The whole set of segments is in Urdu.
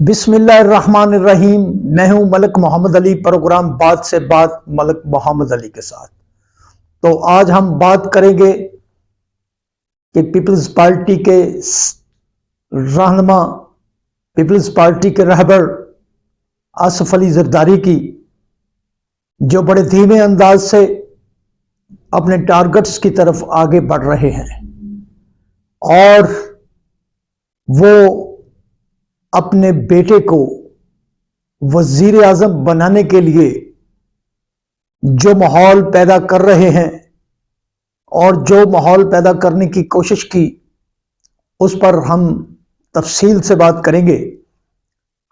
بسم اللہ الرحمن الرحیم۔ میں ہوں ملک محمد علی، پروگرام بات سے بات ملک محمد علی کے ساتھ۔ تو آج ہم بات کریں گے کہ پیپلز پارٹی کے رہنما، پیپلز پارٹی کے رہبر آصف علی زرداری کی، جو بڑے دھیمے انداز سے اپنے ٹارگٹس کی طرف آگے بڑھ رہے ہیں، اور وہ اپنے بیٹے کو وزیر اعظم بنانے کے لیے جو ماحول پیدا کر رہے ہیں اور جو ماحول پیدا کرنے کی کوشش کی، اس پر ہم تفصیل سے بات کریں گے۔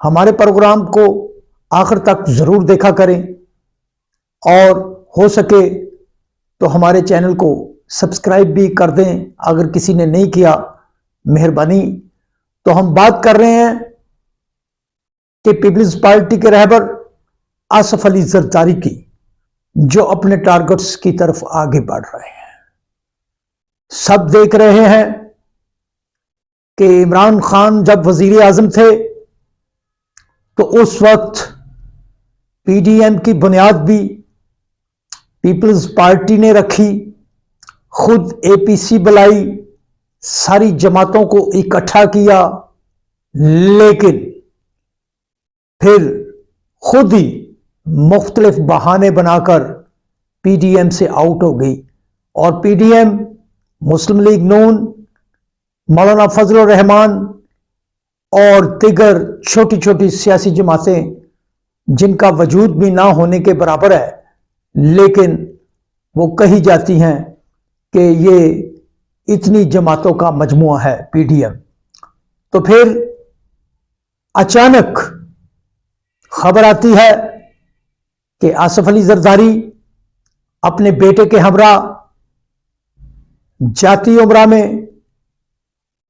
ہمارے پروگرام کو آخر تک ضرور دیکھا کریں، اور ہو سکے تو ہمارے چینل کو سبسکرائب بھی کر دیں اگر کسی نے نہیں کیا، مہربانی۔ تو ہم بات کر رہے ہیں کہ پیپلز پارٹی کے رہبر آصف علی زرداری کی، جو اپنے ٹارگٹس کی طرف آگے بڑھ رہے ہیں۔ سب دیکھ رہے ہیں کہ عمران خان جب وزیر اعظم تھے تو اس وقت پی ڈی ایم کی بنیاد بھی پیپلز پارٹی نے رکھی، خود اے پی سی بلائی، ساری جماعتوں کو اکٹھا کیا، لیکن پھر خود ہی مختلف بہانے بنا کر پی ڈی ایم سے آؤٹ ہو گئی، اور پی ڈی ایم، مسلم لیگ نون، مولانا فضل الرحمان اور دیگر چھوٹی چھوٹی سیاسی جماعتیں جن کا وجود بھی نہ ہونے کے برابر ہے، لیکن وہ کہی جاتی ہیں کہ یہ اتنی جماعتوں کا مجموعہ ہے پی ڈی ایم۔ تو پھر اچانک خبر آتی ہے کہ آصف علی زرداری اپنے بیٹے کے ہمراہ جاتی عمرہ میں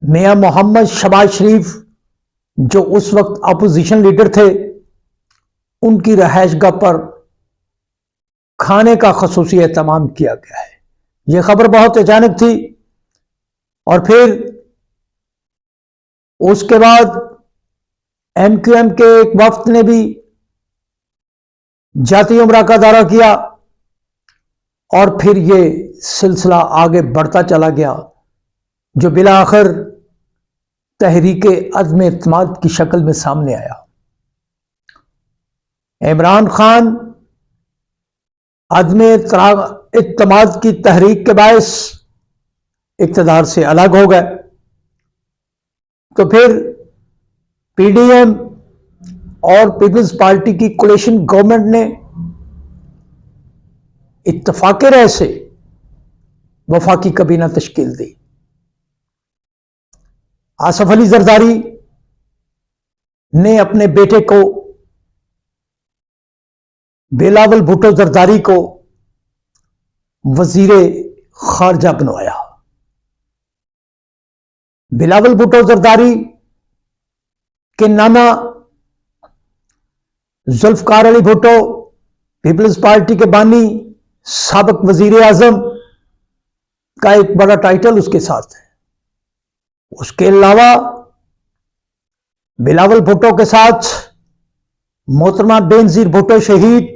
میاں محمد شہباز شریف، جو اس وقت اپوزیشن لیڈر تھے، ان کی رہائش گاہ پر کھانے کا خصوصی اہتمام کیا گیا ہے۔ یہ خبر بہت اچانک تھی، اور پھر اس کے بعد ایم کیو ایم کے ایک وفد نے بھی جاتی عمرہ کا دورہ کیا، اور پھر یہ سلسلہ آگے بڑھتا چلا گیا، جو بالآخر تحریک عدم اعتماد کی شکل میں سامنے آیا۔ عمران خان عدم اعتماد کی تحریک کے باعث اقتدار سے الگ ہو گئے، تو پھر پی ڈی ایم اور پیپلز پارٹی کی کولیشن گورنمنٹ نے اتفاق رائے سے وفاقی کابینہ تشکیل دی۔ آصف علی زرداری نے اپنے بیٹے کو، بلاول بھٹو زرداری کو، وزیر خارجہ بنوایا۔ بلاول بھٹو زرداری کے نانا ذوالفقار علی بھٹو، پیپلز پارٹی کے بانی، سابق وزیر اعظم کا ایک بڑا ٹائٹل اس کے ساتھ ہے۔ اس کے علاوہ بلاول بھٹو کے ساتھ محترمہ بینظیر بھٹو شہید،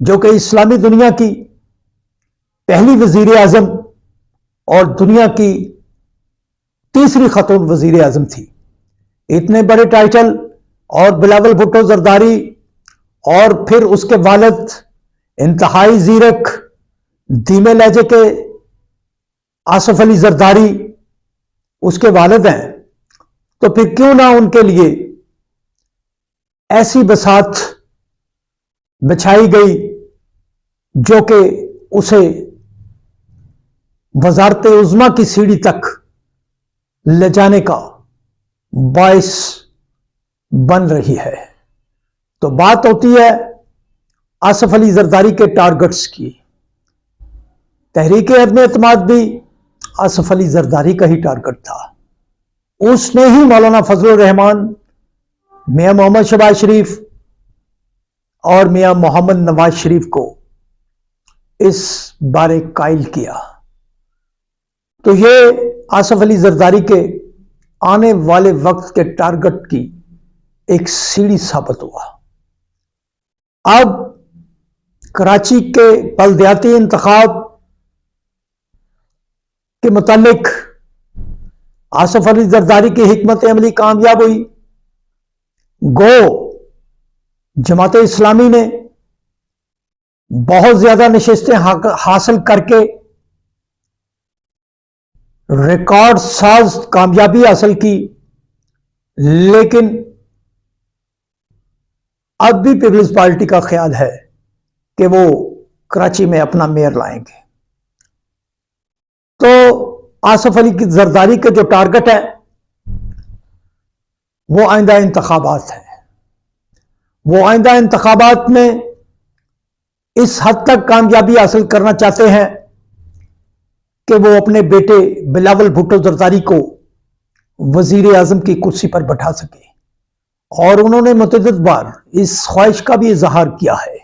جو کہ اسلامی دنیا کی پہلی وزیر اعظم اور دنیا کی تیسری خاتون وزیر اعظم تھی۔ اتنے بڑے ٹائٹل، اور بلاول بھٹو زرداری، اور پھر اس کے والد انتہائی زیرک دھیمے لہجے کے آصف علی زرداری اس کے والد ہیں، تو پھر کیوں نہ ان کے لیے ایسی بساط بچھائی گئی جو کہ اسے وزارت عظمیٰ کی سیڑھی تک لے جانے کا باعث بن رہی ہے۔ تو بات ہوتی ہے آصف علی زرداری کے ٹارگٹس کی۔ تحریک عدم اعتماد بھی آصف علی زرداری کا ہی ٹارگٹ تھا۔ اس نے ہی مولانا فضل الرحمان، میاں محمد شہباز شریف اور میاں محمد نواز شریف کو اس بارے قائل کیا۔ تو یہ آصف علی زرداری کے آنے والے وقت کے ٹارگٹ کی ایک سیڑھی ثابت ہوا۔ اب کراچی کے بلدیاتی انتخاب کے متعلق آصف علی زرداری کی حکمت عملی کامیاب ہوئی۔ گو جماعت اسلامی نے بہت زیادہ نشستیں حاصل کر کے ریکارڈ ساز کامیابی حاصل کی، لیکن اب بھی پیپلز پارٹی کا خیال ہے کہ وہ کراچی میں اپنا میئر لائیں گے۔ تو آصف علی کی زرداری کا جو ٹارگٹ ہے وہ آئندہ انتخابات ہے۔ وہ آئندہ انتخابات میں اس حد تک کامیابی حاصل کرنا چاہتے ہیں کہ وہ اپنے بیٹے بلاول بھٹو زرداری کو وزیر اعظم کی کرسی پر بٹھا سکے، اور انہوں نے متعدد بار اس خواہش کا بھی اظہار کیا ہے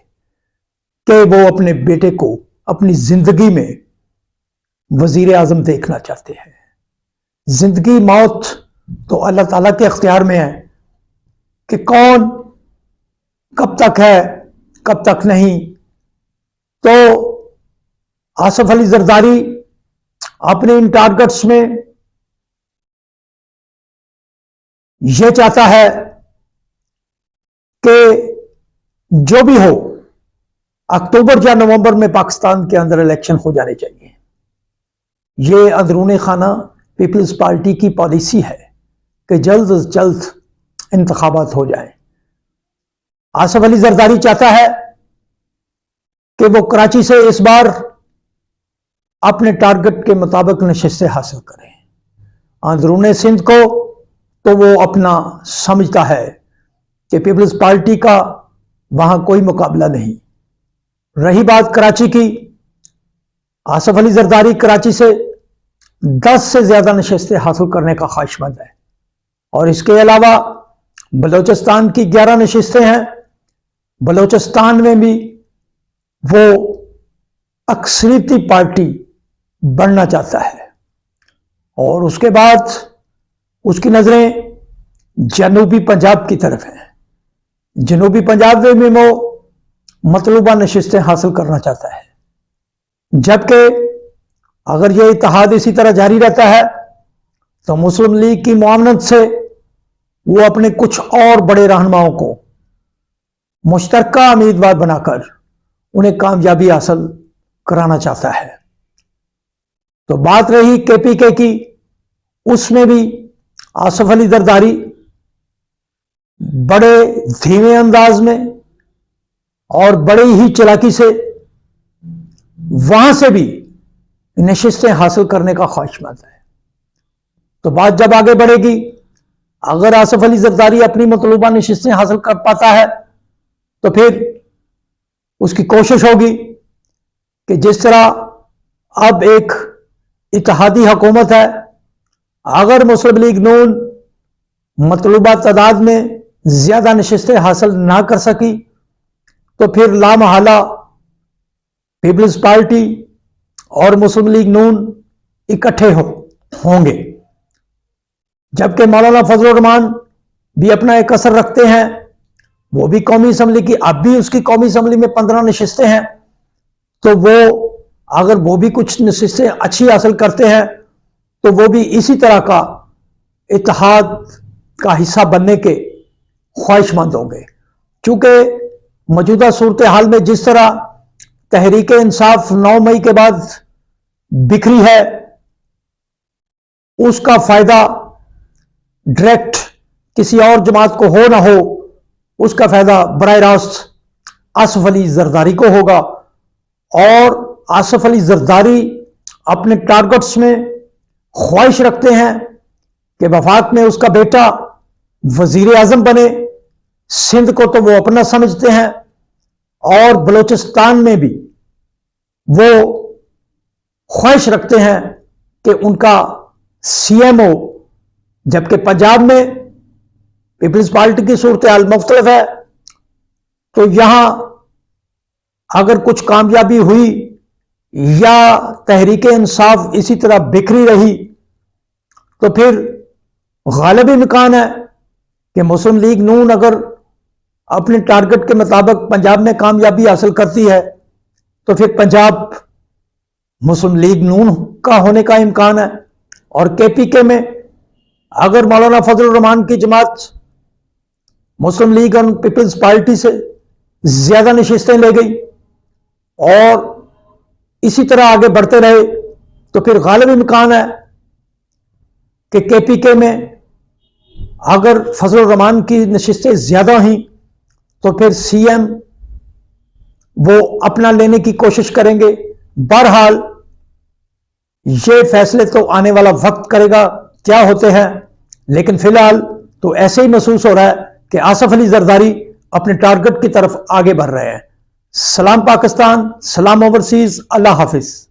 کہ وہ اپنے بیٹے کو اپنی زندگی میں وزیر اعظم دیکھنا چاہتے ہیں۔ زندگی موت تو اللہ تعالیٰ کے اختیار میں ہے کہ کون کب تک ہے کب تک نہیں۔ تو آصف علی زرداری اپنے ان ٹارگٹس میں یہ چاہتا ہے کہ جو بھی ہو اکتوبر یا نومبر میں پاکستان کے اندر الیکشن ہو جانے چاہیے۔ یہ اندرون خانہ پیپلز پارٹی کی پالیسی ہے کہ جلد از جلد انتخابات ہو جائیں۔ آصف علی زرداری چاہتا ہے کہ وہ کراچی سے اس بار اپنے ٹارگٹ کے مطابق نشستیں حاصل کریں۔ اندرون سندھ کو تو وہ اپنا سمجھتا ہے کہ پیپلز پارٹی کا وہاں کوئی مقابلہ نہیں۔ رہی بات کراچی کی، آصف علی زرداری کراچی سے 10 سے زیادہ نشستیں حاصل کرنے کا خواہش مند ہے، اور اس کے علاوہ بلوچستان کی 11 نشستیں ہیں۔ بلوچستان میں بھی وہ اکثریتی پارٹی بننا چاہتا ہے، اور اس کے بعد اس کی نظریں جنوبی پنجاب کی طرف ہیں۔ جنوبی پنجاب میں وہ مطلوبہ نشستیں حاصل کرنا چاہتا ہے، جبکہ اگر یہ اتحاد اسی طرح جاری رہتا ہے تو مسلم لیگ کی معاونت سے وہ اپنے کچھ اور بڑے رہنماؤں کو مشترکہ امیدوار بنا کر انہیں کامیابی حاصل کرانا چاہتا ہے۔ تو بات رہی کے پی کے کی، اس میں بھی آصف علی زرداری بڑے دھیمے انداز میں اور بڑے ہی چالاکی سے وہاں سے بھی نشستیں حاصل کرنے کا خواہش مند ہے۔ تو بات جب آگے بڑھے گی، اگر آصف علی زرداری اپنی مطلوبہ نشستیں حاصل کر پاتا ہے تو پھر اس کی کوشش ہوگی کہ جس طرح اب ایک اتحادی حکومت ہے، اگر مسلم لیگ نون مطلوبہ تعداد میں زیادہ نشستیں حاصل نہ کر سکی تو پھر لامحالہ پیپلز پارٹی اور مسلم لیگ نون اکٹھے ہوں گے، جبکہ مولانا فضل الرحمان بھی اپنا ایک اثر رکھتے ہیں۔ وہ بھی قومی اسمبلی کی، اب بھی اس کی قومی اسمبلی میں 15 نشستیں ہیں، تو وہ اگر وہ بھی کچھ نشستیں اچھی حاصل کرتے ہیں تو وہ بھی اسی طرح کا اتحاد کا حصہ بننے کے خواہش مند ہوں گے۔ چونکہ موجودہ صورتحال میں جس طرح تحریک انصاف 9 مئی کے بعد بکھری ہے، اس کا فائدہ ڈائریکٹ کسی اور جماعت کو ہو نہ ہو، اس کا فائدہ براہ راست آصف علی زرداری کو ہوگا، اور آصف علی زرداری اپنے ٹارگٹس میں خواہش رکھتے ہیں کہ وفاق میں اس کا بیٹا وزیر اعظم بنے۔ سندھ کو تو وہ اپنا سمجھتے ہیں، اور بلوچستان میں بھی وہ خواہش رکھتے ہیں کہ ان کا سی ایم ہو، جبکہ پنجاب میں پیپلز پارٹی کی صورتحال مختلف ہے۔ تو یہاں اگر کچھ کامیابی ہوئی یا تحریک انصاف اسی طرح بکھری رہی تو پھر غالب امکان ہے کہ مسلم لیگ نون اگر اپنے ٹارگٹ کے مطابق پنجاب میں کامیابی حاصل کرتی ہے تو پھر پنجاب مسلم لیگ نون کا ہونے کا امکان ہے، اور کے پی کے میں اگر مولانا فضل الرحمان کی جماعت مسلم لیگ اور پیپلز پارٹی سے زیادہ نشستیں لے گئی اور اسی طرح آگے بڑھتے رہے تو پھر غالب امکان ہے کہ کے پی کے میں اگر فضل الرحمان کی نشستیں زیادہ ہیں تو پھر سی ایم وہ اپنا لینے کی کوشش کریں گے۔ بہرحال یہ فیصلے تو آنے والا وقت کرے گا کیا ہوتے ہیں، لیکن فی الحال تو ایسے ہی محسوس ہو رہا ہے کہ آصف علی زرداری اپنے ٹارگٹ کی طرف آگے بڑھ رہے ہیں۔ سلام پاکستان، سلام اوورسیز، اللہ حافظ۔